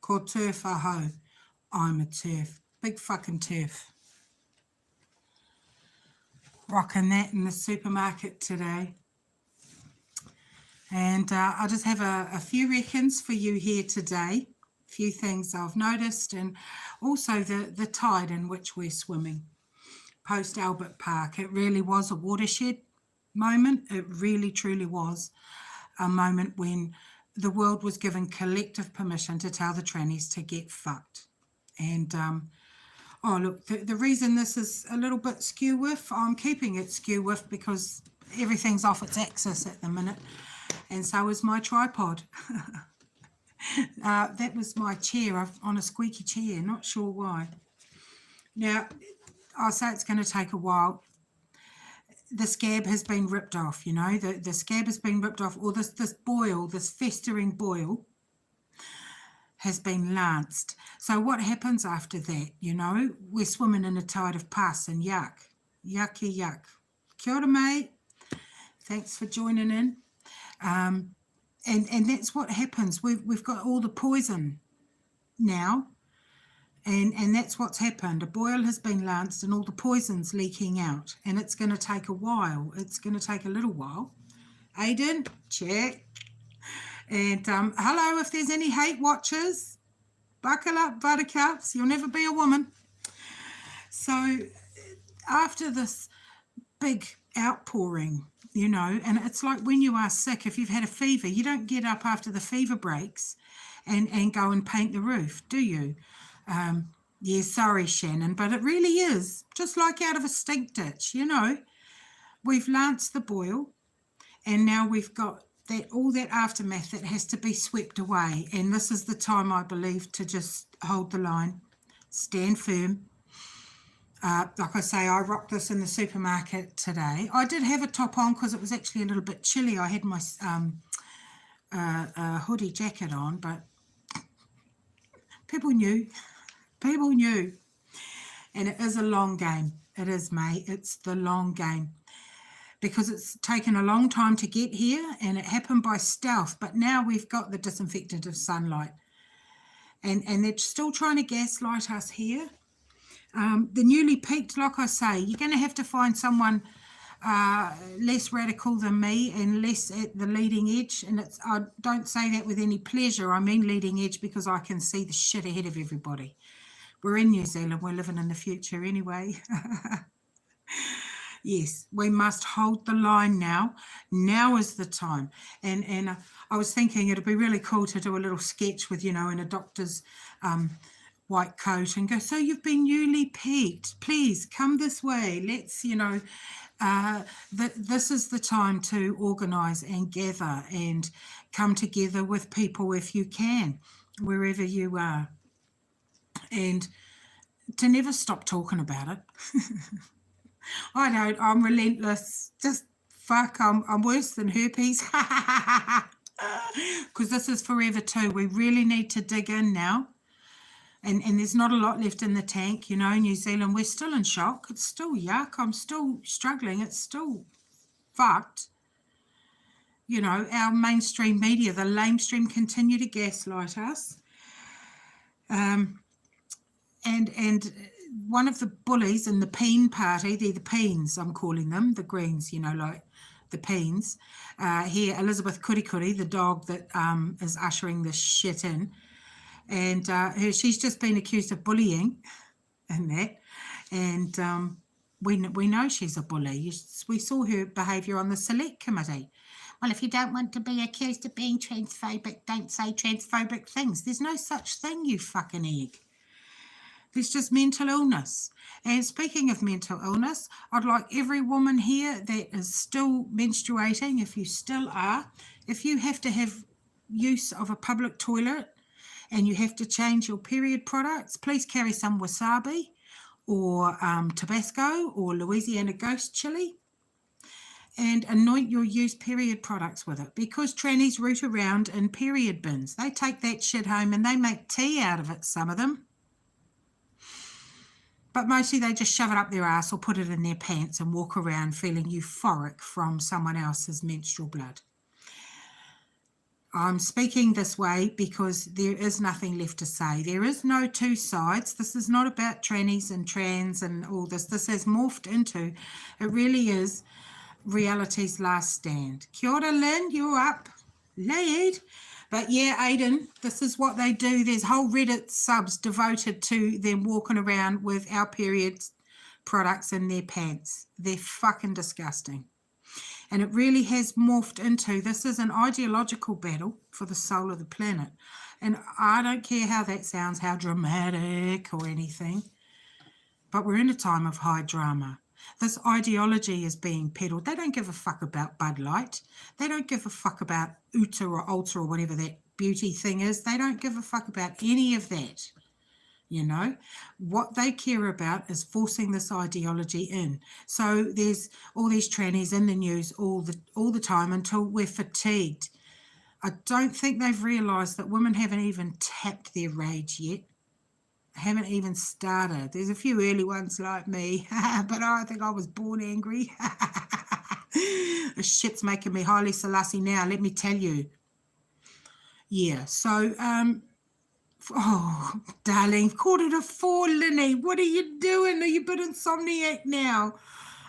Ko turf aho. I'm a turf. Big fucking turf. Rocking that in the supermarket today. And I just have a few reckons for you here today. A few things I've noticed, and also the tide in which we're swimming. Post Albert Park, it really was a watershed moment. It really, truly was a moment when the world was given collective permission to tell the trannies to get fucked. And, oh, look, the reason this is a little bit skew-whiff, I'm keeping it skew-whiff because everything's off its axis at the minute, and so is my tripod. That was my chair, on a squeaky chair, not sure why. Now, I say it's going to take a while. The scab has been ripped off, you know, the scab has been ripped off, or this boil, this festering boil has been lanced. So what happens after that, you know? We're swimming in a tide of pus and yuck. Yucky yuck. Kia ora, mate. Thanks for joining in. And that's what happens. We've got all the poison now. And that's what's happened. A boil has been lanced and all the poison's leaking out. And it's going to take a while. It's going to take a little while. Aiden, check. And hello, if there's any hate watchers, buckle up, buttercups. You'll never be a woman. So after this big outpouring, you know, and it's like when you are sick, if you've had a fever, you don't get up after the fever breaks and go and paint the roof, do you? Yeah, sorry, Shannon, but it really is just like out of a stink ditch, you know. We've lanced the boil, and now we've got that all that aftermath that has to be swept away. And this is the time, I believe, to just hold the line, stand firm. Like I say, I rocked this in the supermarket today. I did have a top on because it was actually a little bit chilly. I had my hoodie jacket on, but people knew. People knew. And it is a long game. It is, mate. It's the long game. Because it's taken a long time to get here, and it happened by stealth. But now we've got the disinfectant of sunlight. And they're still trying to gaslight us here. The newly peaked, like I say, you're going to have to find someone less radical than me and less at the leading edge. And I don't say that with any pleasure. I mean leading edge because I can see the shit ahead of everybody. We're in New Zealand. We're living in the future anyway. Yes, we must hold the line now. Now is the time. And I was thinking it'd be really cool to do a little sketch with, you know, in a doctor's white coat and go, so you've been newly peaked. Please come this way. Let's, you know, this is the time to organise and gather and come together with people if you can, wherever you are. And to never stop talking about it. I don't, I'm relentless. Just fuck, I'm worse than herpes. Because this is forever too. We really need to dig in now. And there's not a lot left in the tank, you know. New Zealand, we're still in shock. It's still yuck. I'm still struggling. It's still fucked. You know, our mainstream media, the lamestream, continue to gaslight us. And one of the bullies in the Peen party, they're the Peens, I'm calling them, the Greens, you know, like the Peens. Here, Elizabeth Kurikuri, the dog that is ushering this shit in. And she's just been accused of bullying and that. And we know she's a bully. We saw her behaviour on the select committee. Well, if you don't want to be accused of being transphobic, don't say transphobic things. There's no such thing, you fucking egg. There's just mental illness. And speaking of mental illness, I'd like every woman here that is still menstruating, if you still are, if you have to have use of a public toilet and you have to change your period products, please carry some wasabi or Tabasco or Louisiana ghost chili and anoint your used period products with it, because trannies root around in period bins. They take that shit home and they make tea out of it, some of them. But mostly they just shove it up their ass or put it in their pants and walk around feeling euphoric from someone else's menstrual blood. I'm speaking this way because there is nothing left to say. There is no two sides. This is not about trannies and trans and all this. This has morphed into, it really is reality's last stand. Kia ora, Lynn, you're up. Lead. But yeah, Aidan, this is what they do. There's whole Reddit subs devoted to them walking around with our period products in their pants. They're fucking disgusting. And it really has morphed into, this is an ideological battle for the soul of the planet. And I don't care how that sounds, how dramatic or anything, but we're in a time of high drama. This ideology is being peddled. They don't give a fuck about Bud Light. They don't give a fuck about Uta or Ultra or whatever that beauty thing is. They don't give a fuck about any of that. You know, what they care about is forcing this ideology in. So there's all these trannies in the news all the time until we're fatigued. I don't think they've realised that women haven't even tapped their rage yet. Haven't even started. There's a few early ones like me, but I think I was born angry. The shit's making me highly Selassie now, let me tell you. Yeah, so oh, darling, 3:45, Linny. What are you doing? Are you a bit insomniac now?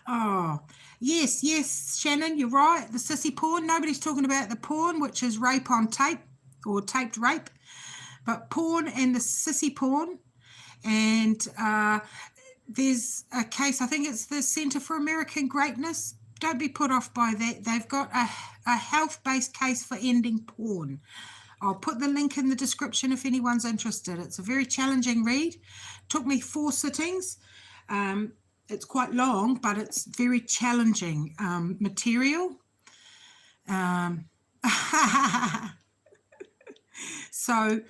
Oh, yes, Shannon, you're right. The sissy porn. Nobody's talking about the porn, which is rape on tape or taped rape, but porn and the sissy porn. And there's a case, I think it's the Centre for American Greatness. Don't be put off by that. They've got a health-based case for ending porn. I'll put the link in the description if anyone's interested. It's a very challenging read. Took me 4 sittings. It's quite long, but it's very challenging material. So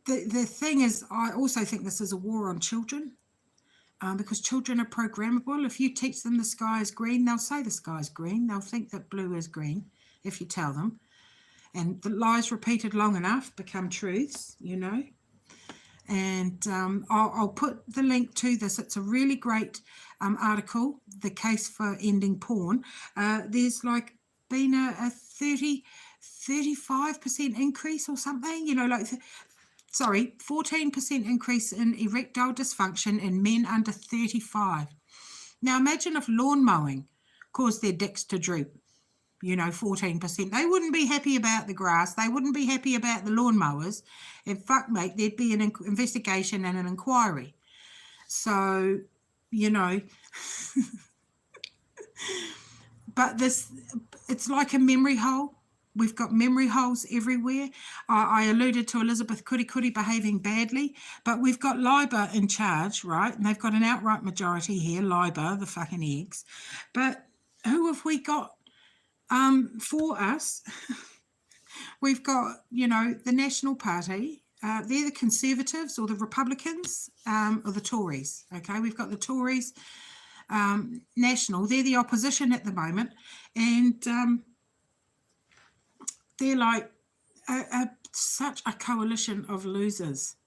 the thing is, I also think this is a war on children because children are programmable. If you teach them the sky is green, they'll say the sky is green. They'll think that blue is green if you tell them. And the lies repeated long enough become truths, you know. And I'll put the link to this. It's a really great article, The Case for Ending Porn. There's like been a 35% increase or something, you know, like, 14% increase in erectile dysfunction in men under 35. Now imagine if lawn mowing caused their dicks to droop. 14%. They wouldn't be happy about the grass. They wouldn't be happy about the lawnmowers. And fuck, mate, there'd be an investigation and an inquiry. So, but it's like a memory hole. We've got memory holes everywhere. I alluded to Elizabeth Kurikuri behaving badly, but we've got Labour in charge, right? And they've got an outright majority here, Labour, the fucking eggs. But who have we got? For us, we've got, the National Party. They're the Conservatives or the Republicans or the Tories. Okay, we've got the Tories, National. They're the opposition at the moment, and they're like such a coalition of losers.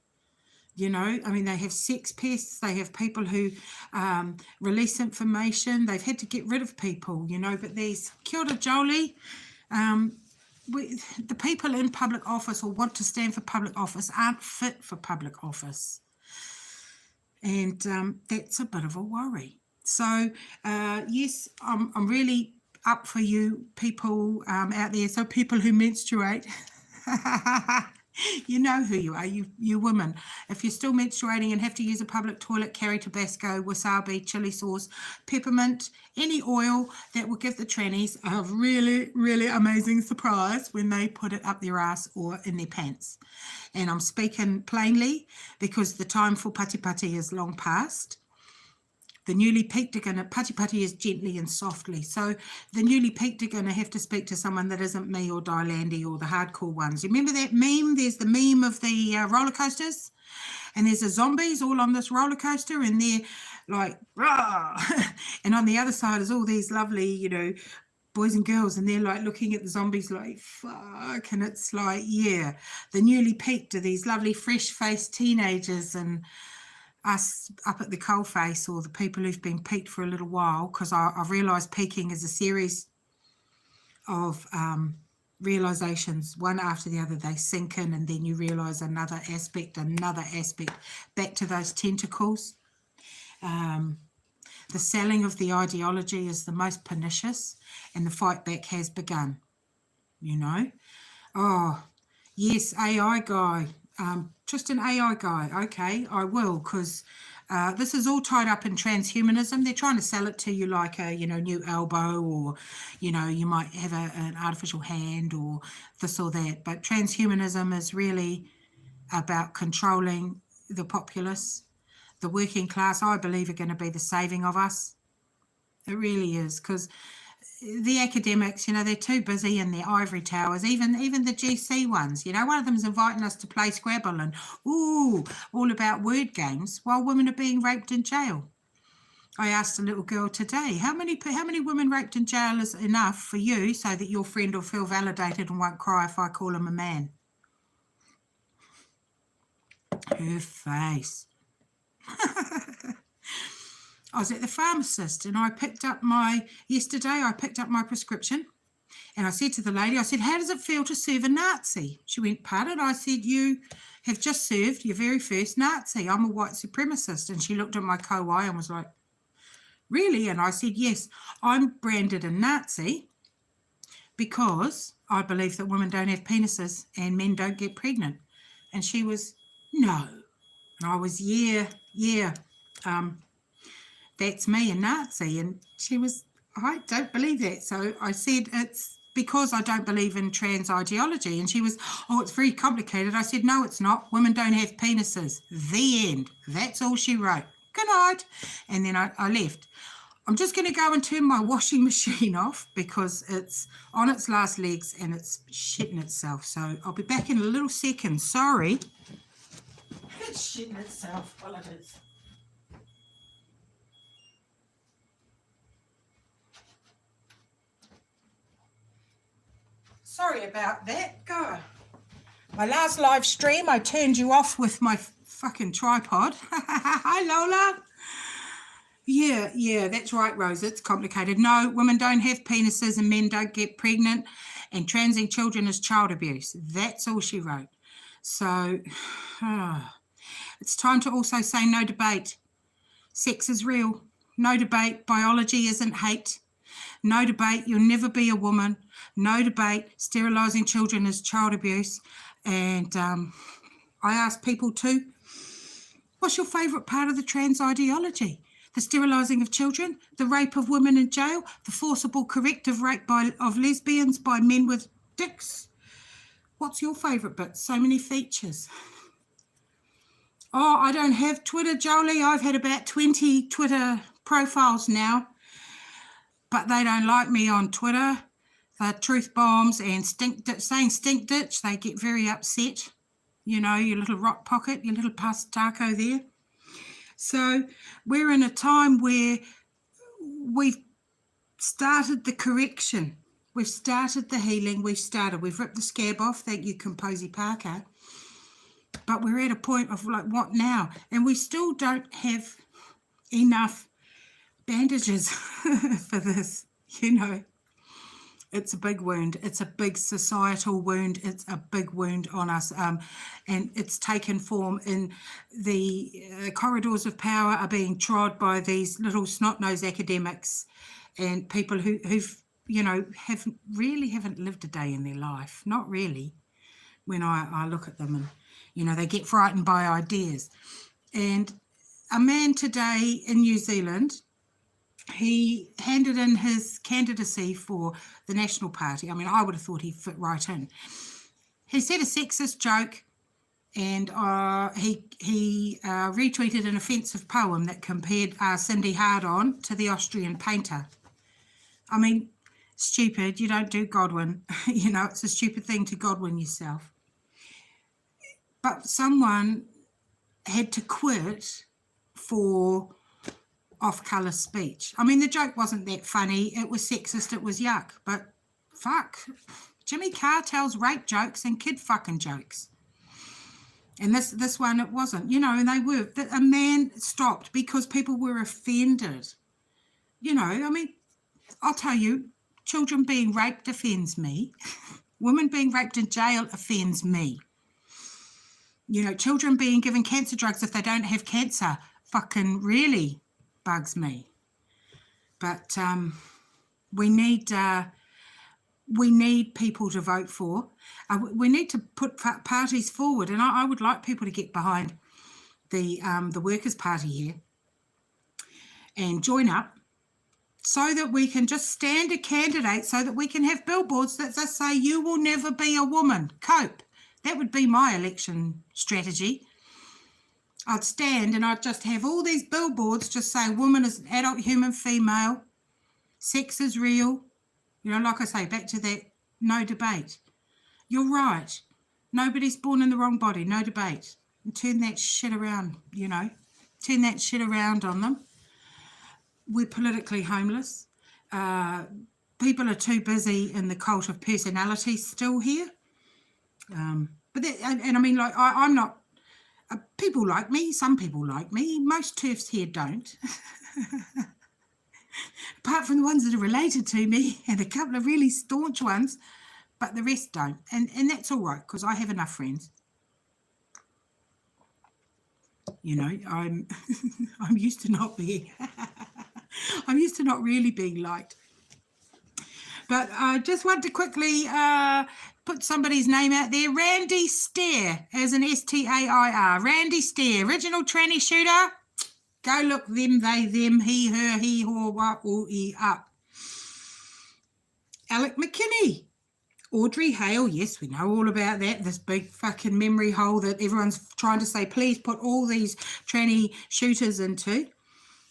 They have sex pests, they have people who release information, they've had to get rid of people, but these, kia ora Jolie, the people in public office or want to stand for public office aren't fit for public office. And that's a bit of a worry. So, yes, I'm really up for you people out there, so people who menstruate. You know who you are, you women. If you're still menstruating and have to use a public toilet, carry Tabasco, wasabi, chili sauce, peppermint, any oil that will give the trannies a really, really amazing surprise when they put it up their ass or in their pants. And I'm speaking plainly because the time for pati pati is long past. The newly peaked are going to, pati is gently and softly. So the newly peaked are going to have to speak to someone that isn't me or Landy or the hardcore ones. You remember that meme? There's the meme of the roller coasters, and there's the zombies all on this roller coaster, and they're like, rah! And on the other side is all these lovely, boys and girls, and they're like looking at the zombies like, fuck. And it's like, yeah, the newly peaked are these lovely fresh-faced teenagers, and us up at the coalface, or the people who've been peaked for a little while, because I've realised peaking is a series of realizations, one after the other. They sink in, and then you realize another aspect, back to those tentacles. The selling of the ideology is the most pernicious, and the fight back has begun, you know. Oh, yes, AI guy. Just an AI guy. Okay, I will, because this is all tied up in transhumanism. They're trying to sell it to you like a, new elbow, or, you might have an artificial hand or this or that. But transhumanism is really about controlling the populace. The working class, I believe, are going to be the saving of us. It really is, because the academics, they're too busy in their ivory towers, even the GC ones. One of them is inviting us to play Scrabble and, all about word games while women are being raped in jail. I asked a little girl today, how many women raped in jail is enough for you so that your friend will feel validated and won't cry if I call him a man? Her face. I was at the pharmacist, and yesterday I picked up my prescription, and I said to the lady, how does it feel to serve a Nazi? She went, pardon? I said, you have just served your very first Nazi. I'm a white supremacist. And she looked at my co-eye and was like, really? And I said, yes, I'm branded a Nazi because I believe that women don't have penises and men don't get pregnant. And she was, no. And I was, yeah. That's me, a Nazi. And she was, I don't believe that. So I said, it's because I don't believe in trans ideology. And she was, it's very complicated. I said, no, it's not. Women don't have penises. The end. That's all she wrote. Good night. And then I left. I'm just going to go and turn my washing machine off because it's on its last legs and it's shitting itself. So I'll be back in a little second. Sorry. It's shitting itself. Well, it is. Sorry about that. Go. My last live stream, I turned you off with my fucking tripod. Hi, Lola. Yeah, that's right, Rose. It's complicated. No, women don't have penises and men don't get pregnant, and transing children is child abuse. That's all she wrote. So it's time to also say no debate. Sex is real. No debate. Biology isn't hate. No debate. You'll never be a woman. No debate. Sterilising children is child abuse. And I ask people too, what's your favourite part of the trans ideology? The sterilising of children, the rape of women in jail, the forcible corrective rape of lesbians by men with dicks. What's your favourite bit? So many features. Oh, I don't have Twitter, Jolie. I've had about 20 Twitter profiles now, but they don't like me on Twitter. The truth bombs and saying stink ditch, they get very upset. Your little rock pocket, your little taco there. So we're in a time where we've started the correction. We've started the healing. We've ripped the scab off. Thank you, Composey Parker. But we're at a point of like, what now? And we still don't have enough bandages for this, It's a big wound. It's a big societal wound. It's a big wound on us. And it's taken form in the corridors of power are being trod by these little snot-nosed academics and people who've, haven't lived a day in their life. Not really. When I look at them and, they get frightened by ideas. And a man today in New Zealand, he handed in his candidacy for the National Party. I mean, I would have thought he fit right in. He said a sexist joke, and he retweeted an offensive poem that compared Cindy Hardon to the Austrian painter. I mean, stupid. You don't do Godwin. It's a stupid thing to Godwin yourself. But someone had to quit for off-colour speech. I mean, the joke wasn't that funny. It was sexist. It was yuck. But fuck, Jimmy Carr tells rape jokes and kid fucking jokes. And this one, it wasn't. And they were. A man stopped because people were offended. I mean, I'll tell you, children being raped offends me. Women being raped in jail offends me. You know, children being given cancer drugs if they don't have cancer fucking really bugs me. But we need people to vote for. We need to put parties forward, and I would like people to get behind the Workers' Party here and join up so that we can just stand a candidate, so that we can have billboards that just say, you will never be a woman, cope. That would be my election strategy. I'd stand and I'd just have all these billboards just say, woman is an adult human female, sex is real. You know, like I say, back to that, no debate. You're right. Nobody's born in the wrong body, no debate. And turn that shit around, you know. Turn that shit around on them. We're politically homeless. People are too busy in the cult of personality still here. But that, and I mean, like, I'm not, people like me, some people like me, most TERFs here don't. Apart from the ones that are related to me and a couple of really staunch ones, but the rest don't. And that's all right, because I have enough friends. You know, I'm used to not being, I'm used to not really being liked. But I just want to quickly put somebody's name out there. Randy Stair, as an S-T-A-I-R. Randy Stair, original tranny shooter. Go look them, they, them, he, her, he, haw, wa, or, e, up. Alec McKinney. Audrey Hale, yes, we know all about that, this big fucking memory hole that everyone's trying to say, please put all these tranny shooters into.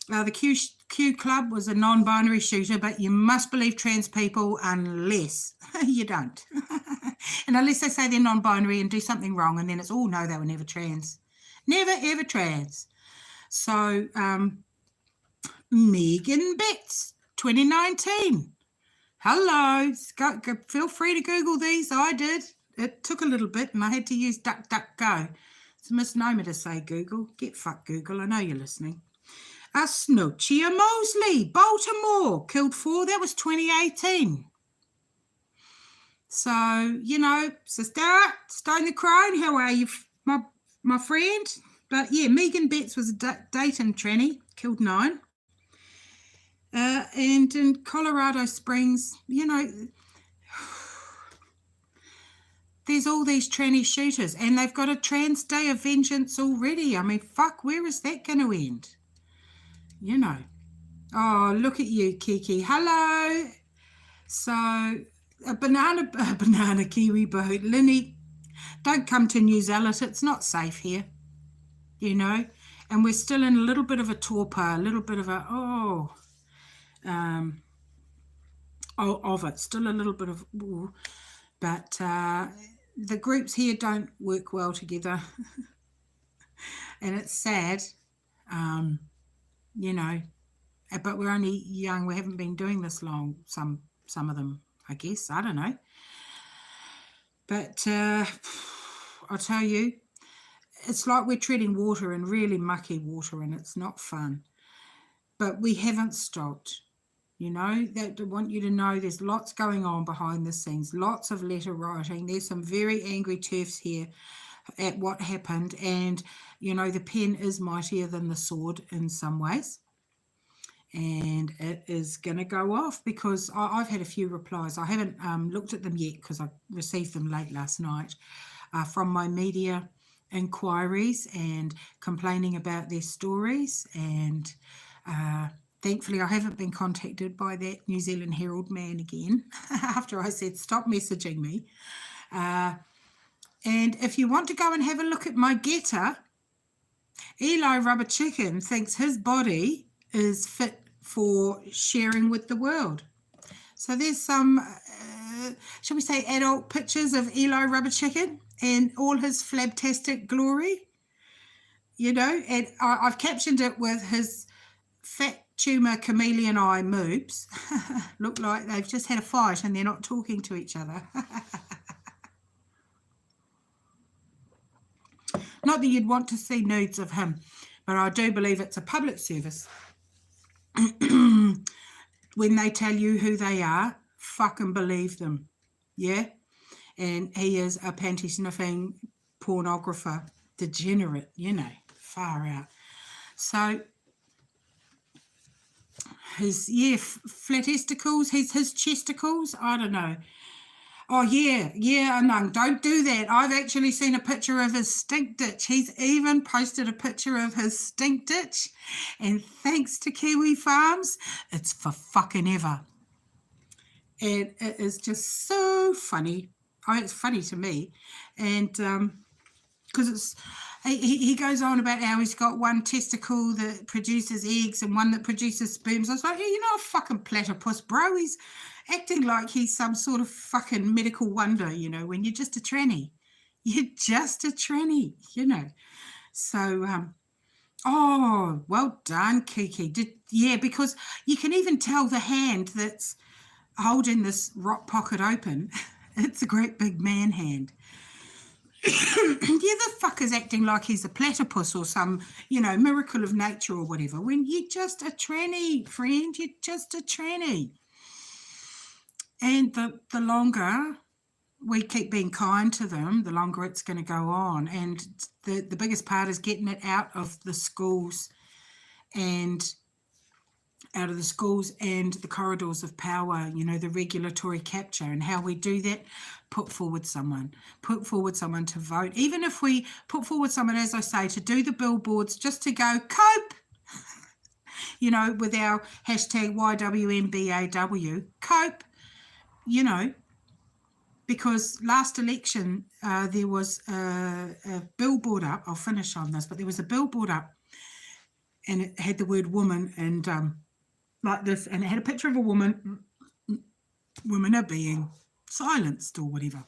The Q Club was a non-binary shooter, but you must believe trans people unless you don't. And unless they say they're non-binary and do something wrong, and then it's, oh, no, they were never trans. Never, ever trans. So, Megan Betts, 2019. Hello, feel free to Google these. I did. It took a little bit and I had to use DuckDuckGo. It's a misnomer to say Google. Get fucked, Google. I know you're listening. Snoochia Mosley, Baltimore, killed 4. That was 2018. So, you know, Sister Stone the Crone, how are you, my friend? But yeah, Megan Betts was a Dayton tranny, killed 9. And in Colorado Springs, you know, there's all these tranny shooters and they've got a trans day of vengeance already. I mean, fuck, where is that going to end? You know. Oh, look at you, Kiki. Hello. So, a banana kiwi boat. Linny, don't come to New Zealand. It's not safe here, you know. And we're still in a little bit of a torpor, a little bit of a, of it, still a little bit of, but the groups here don't work well together. And it's sad, you know, but we're only young, we haven't been doing this long, some of them, I guess, I don't know. But I'll tell you, it's like we're treading water, and really mucky water, and it's not fun. But we haven't stopped. You know, that I want you to know there's lots going on behind the scenes, lots of letter writing. There's some very angry TERFs here at what happened. And, you know, the pen is mightier than the sword in some ways. And it is going to go off because I've had a few replies. I haven't looked at them yet because I received them late last night from my media inquiries and complaining about their stories. And thankfully, I haven't been contacted by that New Zealand Herald man again after I said, stop messaging me. And if you want to go and have a look at my getter, Eli Rubber Chicken thinks his body is fit for sharing with the world. So there's some, shall we say, adult pictures of Eli Rubber Chicken and all his flabtastic glory, you know, and I've captioned it with his fat tumor chameleon eye moobs. Look like they've just had a fight and they're not talking to each other. Not that you'd want to see nudes of him, but I do believe it's a public service. When they tell you who they are, fucking believe them. Yeah? and he is a panty sniffing pornographer, degenerate, you know, far out. So his, yeah, flat testicles, his chesticles, I don't know. Oh, yeah, no, don't do that. I've actually seen a picture of his stink ditch. He's even posted a picture of his stink ditch. And thanks to Kiwi Farms, it's for fucking ever. And it is just so funny. I mean, it's funny to me. And because it's, he goes on about how he's got one testicle that produces eggs and one that produces sperms. I was like, yeah, you're not a fucking platypus, bro. He's acting like he's some sort of fucking medical wonder, you know, when you're just a tranny. You're just a tranny, you know. So, oh, well done, Kiki. Yeah, because you can even tell the hand that's holding this rock pocket open. It's a great big man hand. Yeah, the fucker's acting like he's a platypus or some, you know, miracle of nature or whatever, when you're just a tranny, friend. You're just a tranny. And the longer we keep being kind to them, the longer it's going to go on. And the biggest part is getting it out of the schools and the corridors of power, you know, the regulatory capture. And how we do that, put forward someone to vote. Even if we put forward someone, as I say, to do the billboards, just to go cope, you know, with our hashtag YWMBAW, cope, you know, because last election there was a billboard up. I'll finish on this, but there was a billboard up and it had the word woman and like this, and it had a picture of a woman. Women are being silenced or whatever.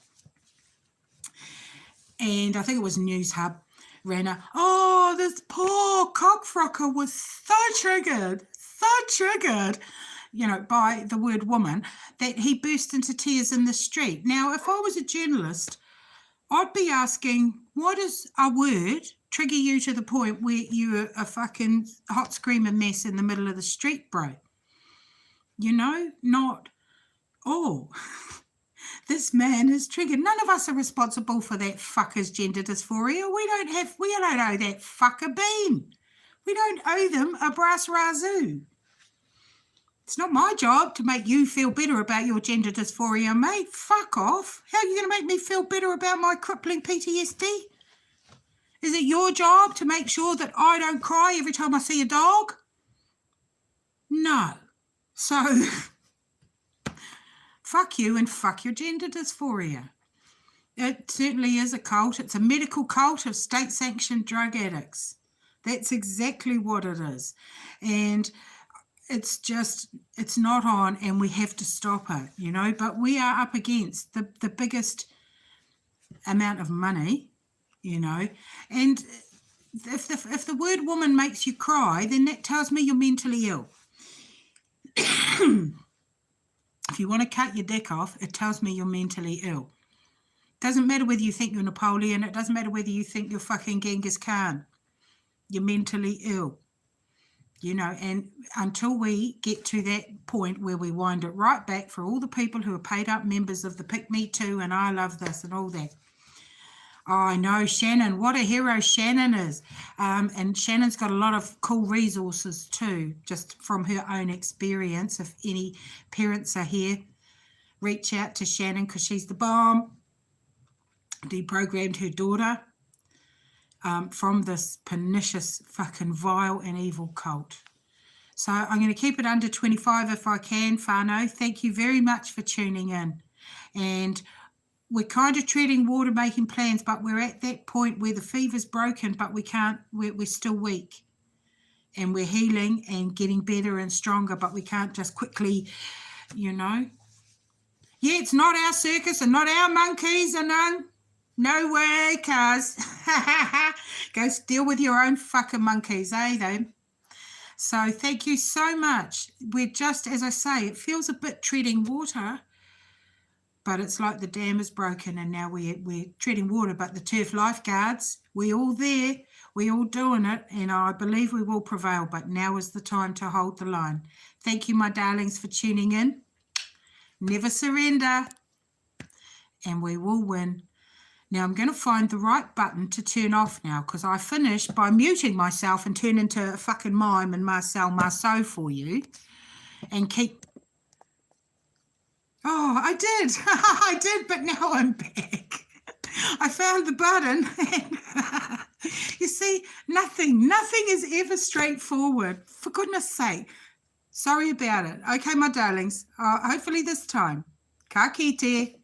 And I think it was News Hub ran a, oh, this poor cockfrocker was so triggered, you know, by the word woman, that he burst into tears in the street. Now, if I was a journalist, I'd be asking, why does a word trigger you to the point where you're a fucking hot screaming mess in the middle of the street, bro? You know, not, oh, this man is triggered. None of us are responsible for that fucker's gender dysphoria. We don't owe that fucker bean. We don't owe them a brass razoo. It's not my job to make you feel better about your gender dysphoria, mate. Fuck off. How are you going to make me feel better about my crippling PTSD? Is it your job to make sure that I don't cry every time I see a dog? No. So, fuck you and fuck your gender dysphoria. It certainly is a cult. It's a medical cult of state-sanctioned drug addicts. That's exactly what it is. And it's just, it's not on, and we have to stop it, you know. But we are up against the biggest amount of money, you know. And if the word woman makes you cry, then that tells me you're mentally ill. If you want to cut your dick off, it tells me you're mentally ill. Doesn't matter whether you think you're Napoleon. It doesn't matter whether you think you're fucking Genghis Khan. You're mentally ill. You know, and until we get to that point where we wind it right back for all the people who are paid up members of the Pick Me Too and I Love This and all that. Oh, I know, Shannon. What a hero Shannon is. And Shannon's got a lot of cool resources too, just from her own experience. If any parents are here, reach out to Shannon because she's the bomb. Deprogrammed her daughter from this pernicious, fucking vile and evil cult. So I'm going to keep it under 25 if I can, Whānau. Thank you very much for tuning in. And we're kind of treading water, making plans, but we're at that point where the fever's broken, but we can't, we're still weak. And we're healing and getting better and stronger, but we can't just quickly, you know. Yeah, it's not our circus and not our monkeys and no way, cuz. Go deal with your own fucking monkeys, eh, though? So thank you so much. We're just, as I say, it feels a bit treading water, but it's like the dam is broken and now we're treading water. But the turf lifeguards, we're all there, we're all doing it, and I believe we will prevail. But now is the time to hold the line. Thank you, my darlings, for tuning in. Never surrender. and we will win. Now I'm going to find the right button to turn off now, because I finished by muting myself and turn into a fucking mime and Marceau for you and keep... Oh, I did. I did, but now I'm back. I found the button. You see, nothing is ever straightforward. For goodness sake. Sorry about it. Okay, my darlings. Hopefully this time. Ka kite.